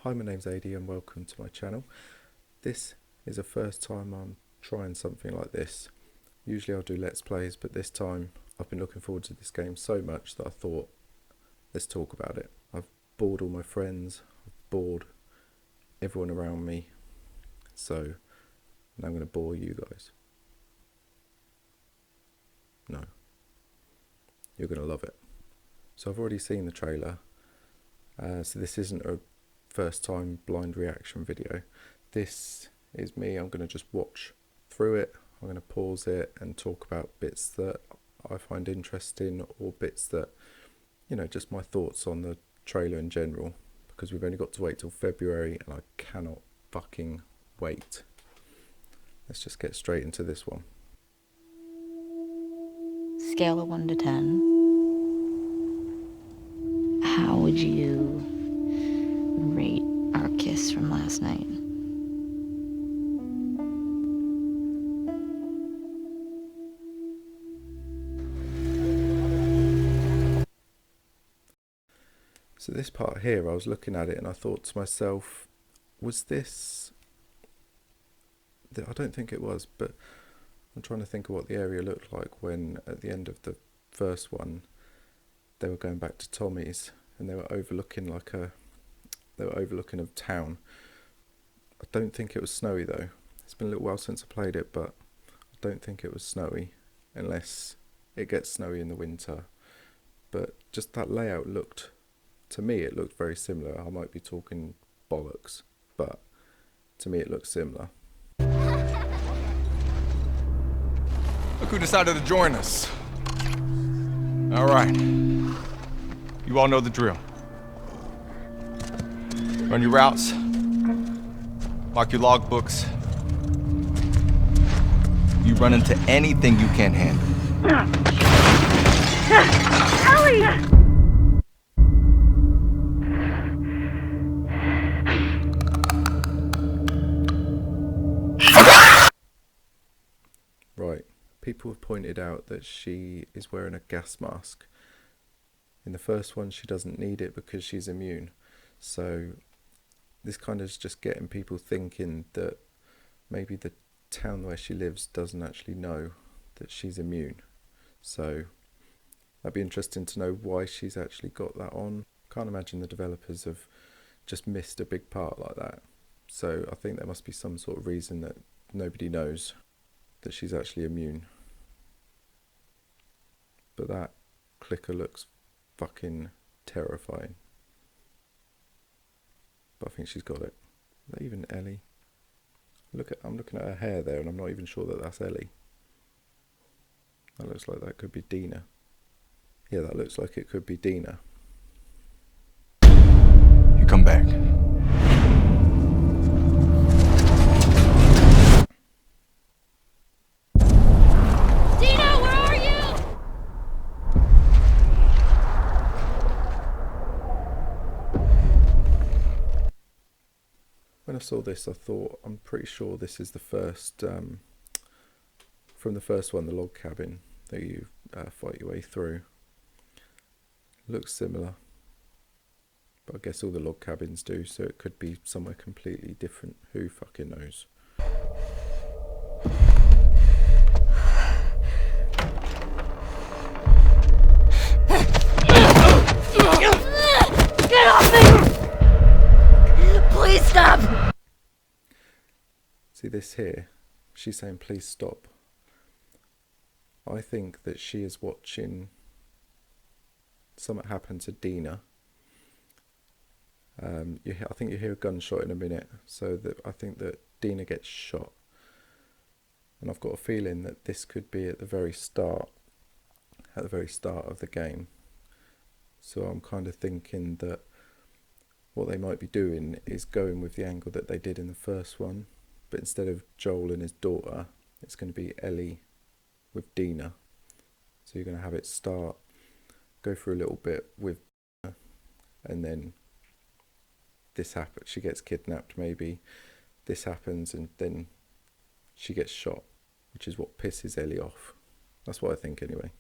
Hi, my name's AD and welcome to my channel. This is the first time I'm trying something like this. Usually I'll do Let's Plays, but this time I've been looking forward to this game so much that I thought, let's talk about it. I've bored all my friends, I've bored everyone around me, so now I'm going to bore you guys. No. You're going to love it. So I've already seen the trailer, so this isn't a first time blind reaction video. This is me. I'm going to just watch through it. I'm going to pause it and talk about bits that I find interesting or bits that, you know, just my thoughts on the trailer in general, because we've only got to wait till February and I cannot fucking wait. Let's just get straight into this one. Scale of 1 to 10. How would you rate our kiss from last night? So this part here, I was looking at it and I thought to myself, was this... I don't think it was, but I'm trying to think of what the area looked like when at the end of the first one they were going back to Tommy's and they were overlooking overlooking a town. I don't think it was snowy though. It's been a little while since I played it, but I don't think it was snowy unless it gets snowy in the winter. But just that layout looked, to me it looked very similar. I might be talking bollocks, but to me it looked similar. Look who decided to join us. All right. You all know the drill. Run your routes. Mark your logbooks. You run into anything you can't handle. Ellie! Right. People have pointed out that she is wearing a gas mask. In the first one, she doesn't need it because she's immune. So this kind of is just getting people thinking that maybe the town where she lives doesn't actually know that she's immune. So that'd be interesting to know why she's actually got that on. Can't imagine the developers have just missed a big part like that. So I think there must be some sort of reason that nobody knows that she's actually immune. But that clicker looks fucking terrifying. But I think she's got it. Is that even Ellie? I'm looking at her hair there and I'm not even sure that that's Ellie. That looks like that could be Dina. Yeah, that looks like it could be Dina. You come back. Dina, where are you? When I saw this, I thought, I'm pretty sure this is the first, from the first one, the log cabin that you fight your way through. Looks similar, but I guess all the log cabins do, so it could be somewhere completely different. Who fucking knows? Get off me! Please stop! See this here? She's saying please stop. I think that she is watching something happen to Dina. I think you hear a gunshot in a minute, so that I think that Dina gets shot. And I've got a feeling that this could be at the very start of the game. So I'm kind of thinking that what they might be doing is going with the angle that they did in the first one, but instead of Joel and his daughter, it's going to be Ellie with Dina. So you're going to have it go through a little bit with Dina, and then this happens. She gets kidnapped maybe, this happens, and then she gets shot, which is what pisses Ellie off. That's what I think anyway.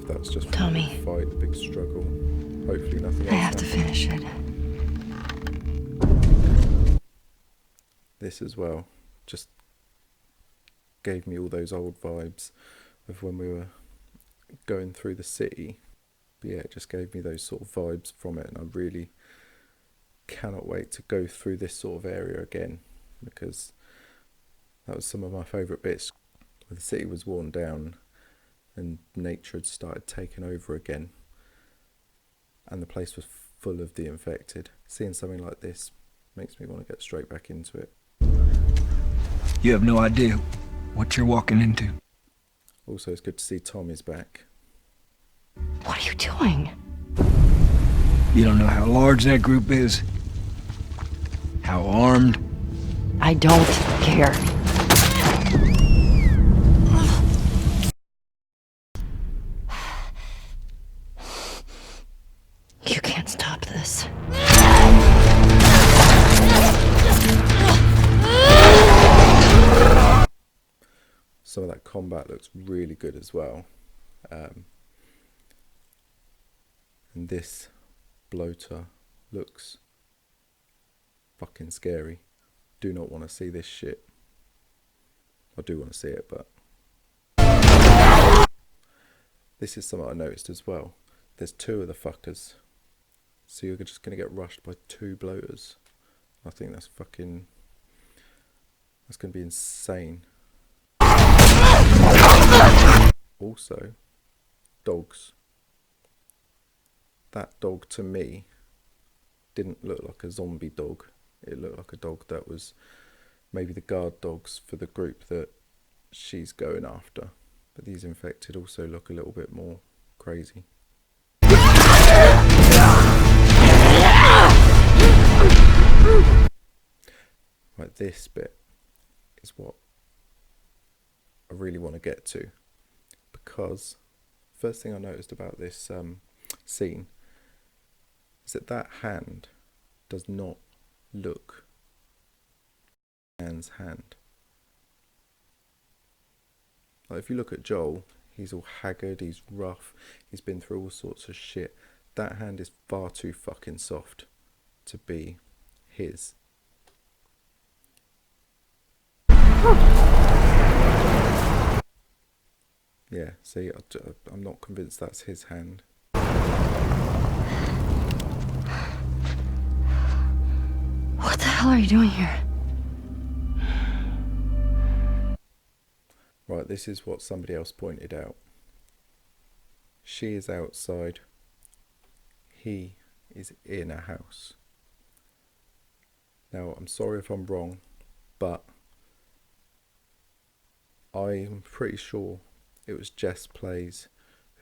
if that's just Tommy. a fight, a big struggle. Hopefully nothing else I have to happens. finish it. This as well just gave me all those old vibes of when we were going through the city. But yeah, it just gave me those sort of vibes from it, and I really cannot wait to go through this sort of area again, because that was some of my favourite bits, where the city was worn down and nature had started taking over again, and the place was full of the infected. Seeing something like this makes me want to get straight back into it. You have no idea what you're walking into. Also, it's good to see Tom is back. What are you doing? You don't know how large that group is, how armed. I don't care. You can't stop this. Some of that combat looks really good as well. And this bloater looks fucking scary. Do not want to see this shit. I do want to see it, but this is something I noticed as well. There's two of the fuckers, so you're just gonna get rushed by two bloaters. I think that's gonna be insane. Also, dogs. That dog to me didn't look like a zombie dog. It looked like a dog that was maybe the guard dogs for the group that she's going after. But these infected also look a little bit more crazy. Right, this bit is what I really want to get to, because first thing I noticed about this scene is that hand does not look Anne's hand. Like, if you look at Joel, he's all haggard, he's rough, he's been through all sorts of shit. That hand is far too fucking soft to be his. Yeah, see, I'm not convinced that's his hand. What the hell are you doing here? Right, this is what somebody else pointed out. She is outside. He is in a house. Now, I'm sorry if I'm wrong, but I'm pretty sure it was Jess Plays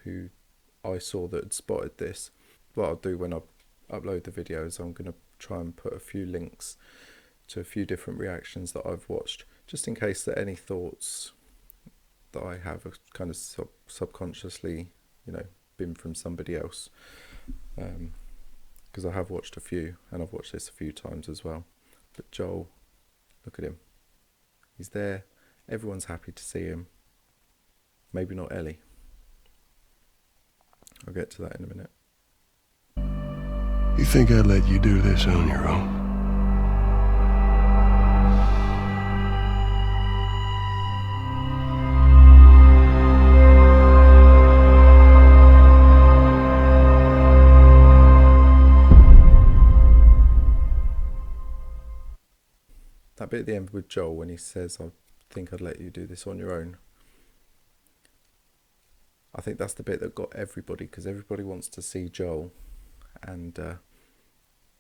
who I saw that had spotted this. What I'll do when I upload the videos, I'm going to try and put a few links to a few different reactions that I've watched, just in case that any thoughts that I have are kind of subconsciously, been from somebody else. Because I have watched a few, and I've watched this a few times as well. But Joel, look at him. He's there. Everyone's happy to see him. Maybe not Ellie. I'll get to that in a minute. You think I'd let you do this on your own? That bit at the end with Joel when he says, I think I'd let you do this on your own. I think that's the bit that got everybody, because everybody wants to see Joel, and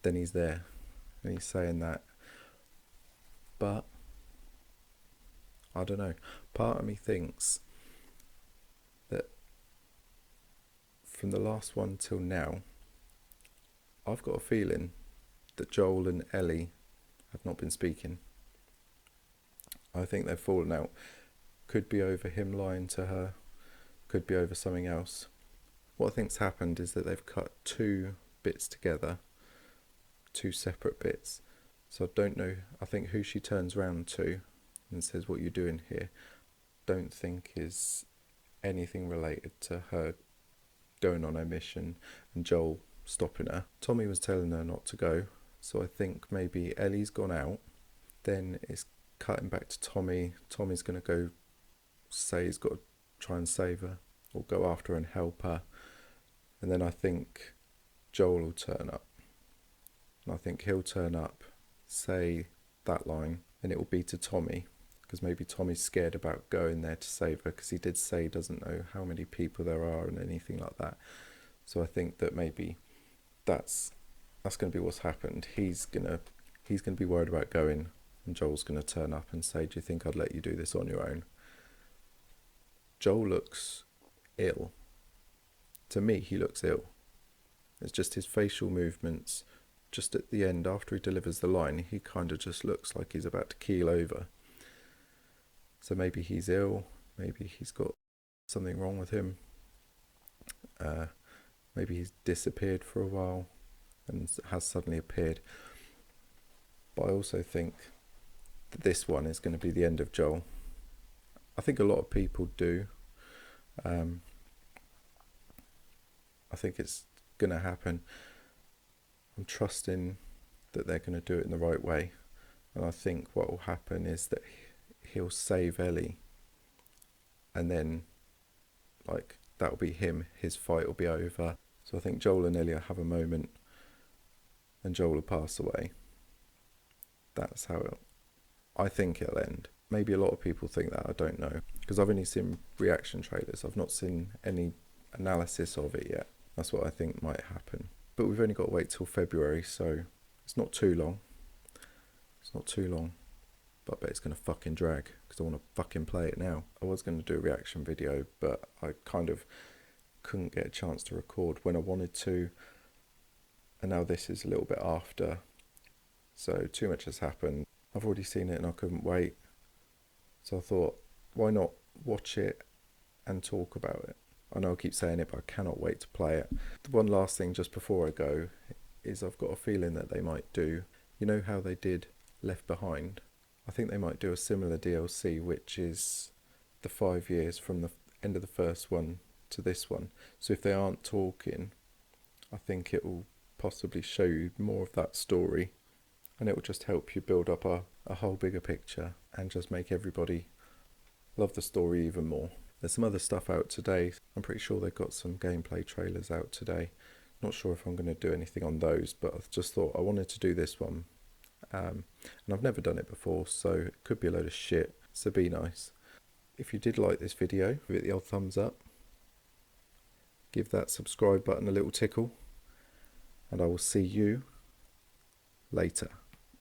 then he's there and he's saying that. But I don't know, part of me thinks that from the last one till now, I've got a feeling that Joel and Ellie have not been speaking. I think they've fallen out. Could be over him lying to her, could be over something else. What I think's happened is that they've cut two bits together, two separate bits. So I don't know, I think who she turns round to and says, what you doing here, don't think is anything related to her going on a mission and Joel stopping her. Tommy was telling her not to go, so I think maybe Ellie's gone out. Then it's cutting back to Tommy. Tommy's going to go say he's got to try and save her or go after her and help her. And then I think Joel will turn up. And I think he'll turn up, say that line, and it will be to Tommy, because maybe Tommy's scared about going there to save her, because he did say he doesn't know how many people there are and anything like that. So I think that maybe that's going to be what's happened. He's gonna be worried about going, and Joel's going to turn up and say, do you think I'd let you do this on your own? Joel looks ill. To me, he looks ill. It's just his facial movements. Just at the end, after he delivers the line, he kind of just looks like he's about to keel over. So maybe he's ill. Maybe he's got something wrong with him. Maybe he's disappeared for a while and has suddenly appeared. But I also think that this one is going to be the end of Joel. I think a lot of people do. I think it's going to happen. I'm trusting that they're going to do it in the right way. And I think what will happen is that he'll save Ellie. And then, like, that'll be him. His fight will be over. So I think Joel and Ellie will have a moment. And Joel will pass away. That's how I think it'll end. Maybe a lot of people think that, I don't know. Because I've only seen reaction trailers. I've not seen any analysis of it yet. That's what I think might happen. But we've only got to wait till February, so it's not too long. It's not too long. But I bet it's going to fucking drag, because I want to fucking play it now. I was going to do a reaction video, but I kind of couldn't get a chance to record when I wanted to. And now this is a little bit after. So too much has happened. I've already seen it and I couldn't wait. So I thought, why not watch it and talk about it? I know I keep saying it, but I cannot wait to play it. The one last thing just before I go is I've got a feeling that they might do, you know how they did Left Behind? I think they might do a similar DLC, which is the 5 years from the end of the first one to this one. So if they aren't talking, I think it will possibly show you more of that story, and it will just help you build up a whole bigger picture and just make everybody love the story even more. There's some other stuff out today. I'm pretty sure they've got some gameplay trailers out today. Not sure if I'm going to do anything on those, but I just thought I wanted to do this one. And I've never done it before, so it could be a load of shit, so be nice. If you did like this video, give it the old thumbs up. Give that subscribe button a little tickle. And I will see you later.